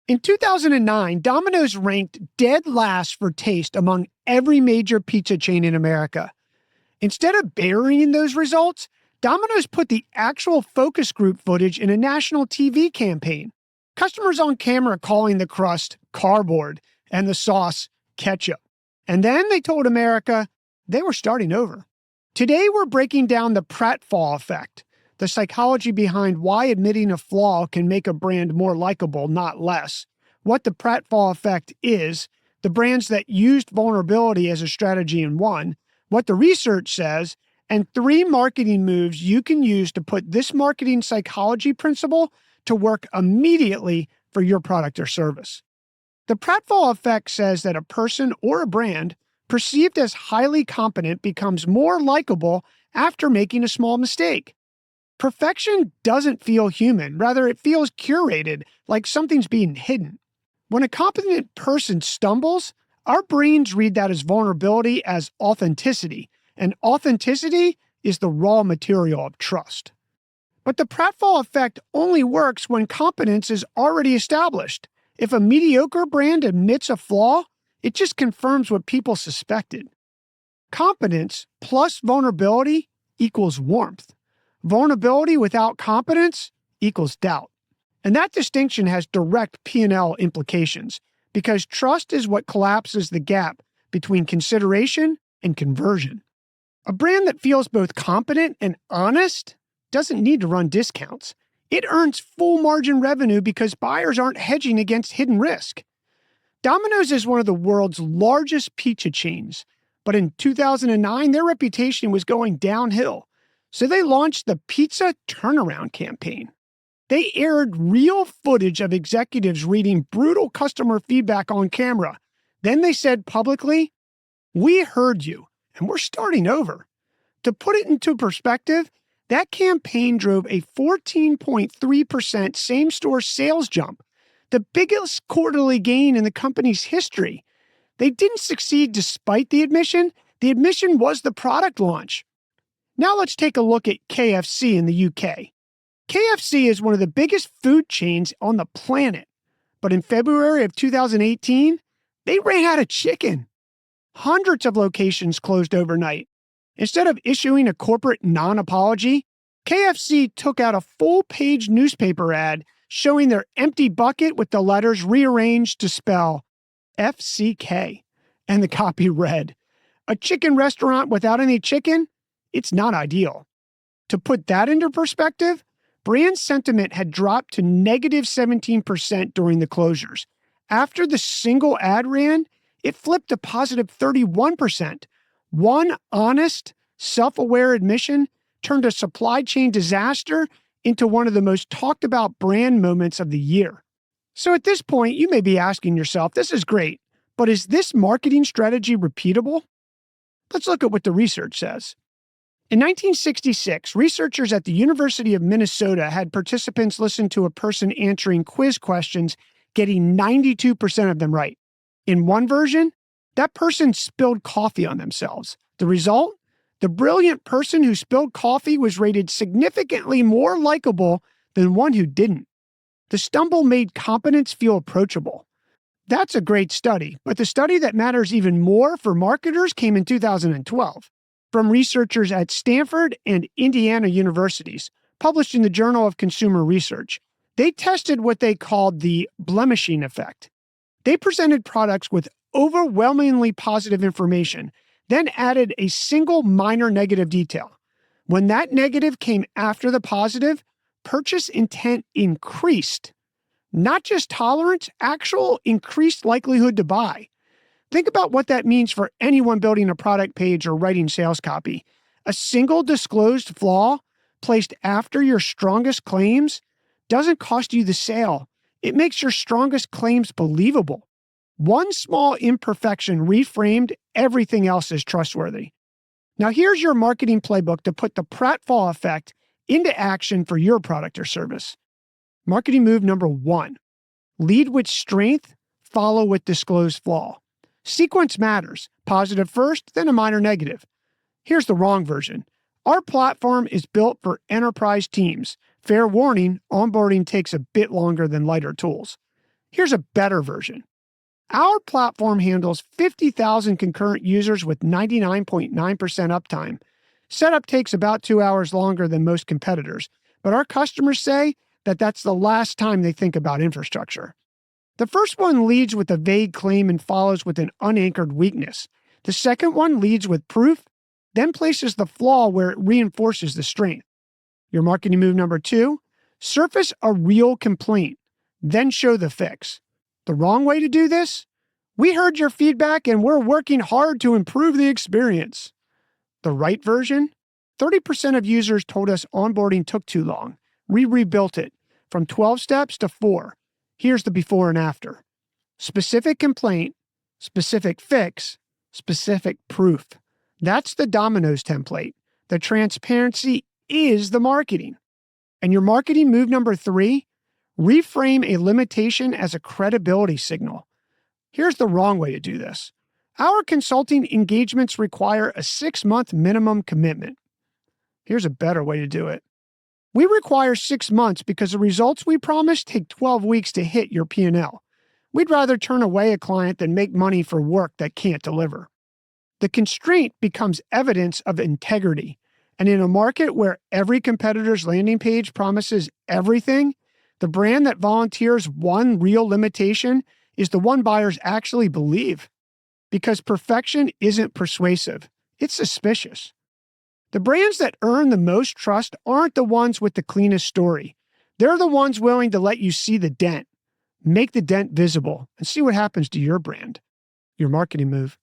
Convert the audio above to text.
In 2009, Domino's ranked dead last for taste among every major pizza chain in America. Instead of burying those results, Domino's put the actual focus group footage in a national TV campaign. Customers on camera calling the crust cardboard and the sauce ketchup. And then they told America they were starting over. Today, we're breaking down the Pratfall Effect, the psychology behind why admitting a flaw can make a brand more likable, not less, what the Pratfall Effect is, the brands that used vulnerability as a strategy and won, what the research says, and 3 marketing moves you can use to put this marketing psychology principle to work immediately for your product or service. The Pratfall Effect says that a person or a brand perceived as highly competent becomes more likable after making a small mistake. Perfection doesn't feel human. Rather, it feels curated, like something's being hidden. When a competent person stumbles, our brains read that as vulnerability as authenticity, and authenticity is the raw material of trust. But the Pratfall Effect only works when competence is already established. If a mediocre brand admits a flaw, it just confirms what people suspected. Competence plus vulnerability equals warmth. Vulnerability without competence equals doubt. And that distinction has direct P&L implications, because trust is what collapses the gap between consideration and conversion. A brand that feels both competent and honest doesn't need to run discounts. It earns full margin revenue because buyers aren't hedging against hidden risk. Domino's is one of the world's largest pizza chains, but in 2009, their reputation was going downhill. So they launched the Pizza Turnaround campaign. They aired real footage of executives reading brutal customer feedback on camera. Then they said publicly, "We heard you, and we're starting over." To put it into perspective, that campaign drove a 14.3% same-store sales jump, the biggest quarterly gain in the company's history. They didn't succeed despite the admission. The admission was the product launch. Now let's take a look at KFC in the UK. KFC is one of the biggest food chains on the planet. But in February of 2018, they ran out of chicken. Hundreds of locations closed overnight. Instead of issuing a corporate non-apology, KFC took out a full-page newspaper ad showing their empty bucket with the letters rearranged to spell FCK. And the copy read, "A chicken restaurant without any chicken? It's not ideal." To put that into perspective, brand sentiment had dropped to negative 17% during the closures. After the single ad ran, it flipped to positive 31%. One honest, self-aware admission turned a supply chain disaster into one of the most talked about brand moments of the year. So at this point, you may be asking yourself, this is great, but is this marketing strategy repeatable? Let's look at what the research says. In 1966, researchers at the University of Minnesota had participants listen to a person answering quiz questions, getting 92% of them right. In one version, that person spilled coffee on themselves. The result? The brilliant person who spilled coffee was rated significantly more likable than one who didn't. The stumble made competence feel approachable. That's a great study, but the study that matters even more for marketers came in 2012. From researchers at Stanford and Indiana universities, published in the Journal of Consumer Research. They tested what they called the blemishing effect. They presented products with overwhelmingly positive information, then added a single minor negative detail. When that negative came after the positive, purchase intent increased. Not just tolerance, actual increased likelihood to buy. Think about what that means for anyone building a product page or writing sales copy. A single disclosed flaw placed after your strongest claims doesn't cost you the sale. It makes your strongest claims believable. One small imperfection reframed everything else as trustworthy. Now here's your marketing playbook to put the Pratfall Effect into action for your product or service. Marketing move number 1. Lead with strength, follow with disclosed flaw. Sequence matters. Positive first, then a minor negative. Here's the wrong version. Our platform is built for enterprise teams. Fair warning, onboarding takes a bit longer than lighter tools. Here's a better version. Our platform handles 50,000 concurrent users with 99.9% uptime. Setup takes about 2 hours longer than most competitors, but our customers say that that's the last time they think about infrastructure. The first one leads with a vague claim and follows with an unanchored weakness. The second one leads with proof, then places the flaw where it reinforces the strength. Your marketing move number 2, surface a real complaint, then show the fix. The wrong way to do this? We heard your feedback and we're working hard to improve the experience. The right version? 30% of users told us onboarding took too long. We rebuilt it from 12 steps to 4. Here's the before and after. Specific complaint, specific fix, specific proof. That's the Domino's template. The transparency is the marketing. And your marketing move number 3, reframe a limitation as a credibility signal. Here's the wrong way to do this. Our consulting engagements require a 6-month minimum commitment. Here's a better way to do it. We require 6 months because the results we promise take 12 weeks to hit your P&L. We'd rather turn away a client than make money for work that can't deliver. The constraint becomes evidence of integrity. And in a market where every competitor's landing page promises everything, the brand that volunteers one real limitation is the one buyers actually believe. Because perfection isn't persuasive, it's suspicious. The brands that earn the most trust aren't the ones with the cleanest story. They're the ones willing to let you see the dent, make the dent visible, and see what happens to your brand. Your marketing move.